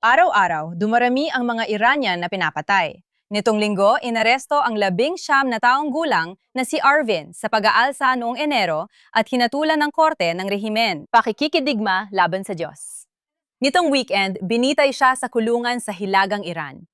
Araw-araw, dumarami ang mga Iranian na pinapatay. Nitong linggo, inaresto ang 19 na taong gulang na si Arvin sa pag-aalsa noong Enero at hinatulan ng korte ng rehimen. Pakikikidigma laban sa Diyos. Nitong weekend, binitay siya sa kulungan sa Hilagang Iran.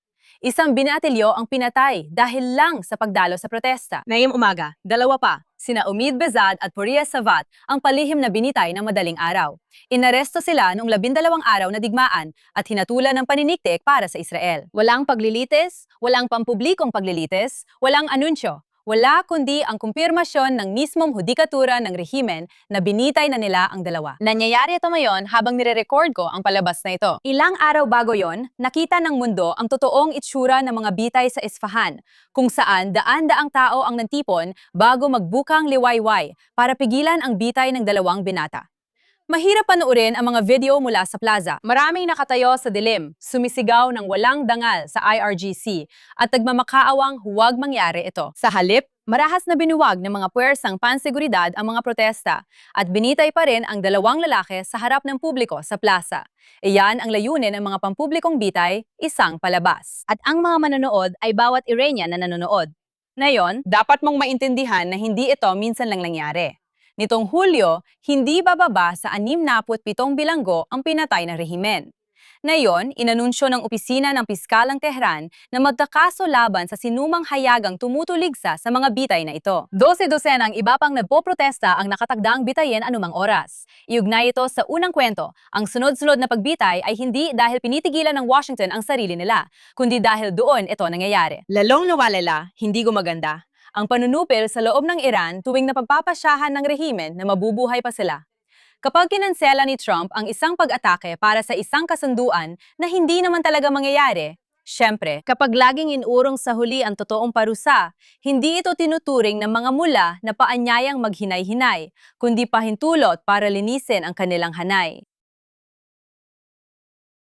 Isang binatilyo ang pinatay dahil lang sa pagdalo sa protesta. Ngayong umaga, dalawa pa, sina Umid Bezad at Puriya Savat ang palihim na binitay ng madaling araw. Inaresto sila noong 12 araw na digmaan at hinatulan ng paniniktik para sa Israel. Walang paglilitis, walang pampublikong paglilitis, walang anunsyo. Wala kundi ang kumpirmasyon ng mismong hudikatura ng rehimen na binitay na nila ang dalawa. Nangyayari ito ngayon habang nire-record ko ang palabas na ito. Ilang araw bago yon, nakita ng mundo ang totoong itsura ng mga bitay sa Isfahan, kung saan daan-daang tao ang nantipon bago magbukang liwayway para pigilan ang bitay ng dalawang binata. Mahirap panoorin ang mga video mula sa plaza. Maraming nakatayo sa dilim, sumisigaw ng walang dangal sa IRGC at nagmamakaawang huwag mangyari ito. Sa halip, marahas na binuwag ng mga puwersang panseguridad ang mga protesta at binitay pa rin ang dalawang lalaki sa harap ng publiko sa plaza. Iyan ang layunin ng mga pampublikong bitay, isang palabas. At ang mga manonood ay bawat Iranian na nanonood. Ngayon, dapat mong maintindihan na hindi ito minsan lang nangyari. Nitong Hulyo, hindi bababa sa 67 bilanggo ang pinatay na rehimen. Ngayon, inanunsyo ng opisina ng Piskalang Tehran na magkakaso laban sa sinumang hayagang tumutuligsa sa mga bitay na ito. 12 ang iba pang nagpoprotesta ang nakatagdaang bitayin anumang oras. Iugnay ito sa unang kwento, ang sunod-sunod na pagbitay ay hindi dahil pinitigilan ng Washington ang sarili nila, kundi dahil doon ito nangyayari. Lalong nawalala, hindi gumaganda ang panunupil sa loob ng Iran tuwing napagpapasyahan ng rehimen na mabubuhay pa sila. Kapag kinansela ni Trump ang isang pag-atake para sa isang kasunduan na hindi naman talaga mangyayari, syempre, kapag laging inurong sa huli ang totoong parusa, hindi ito tinuturing ng mga mula na paanyayang maghinay-hinay, kundi pahintulot para linisin ang kanilang hanay.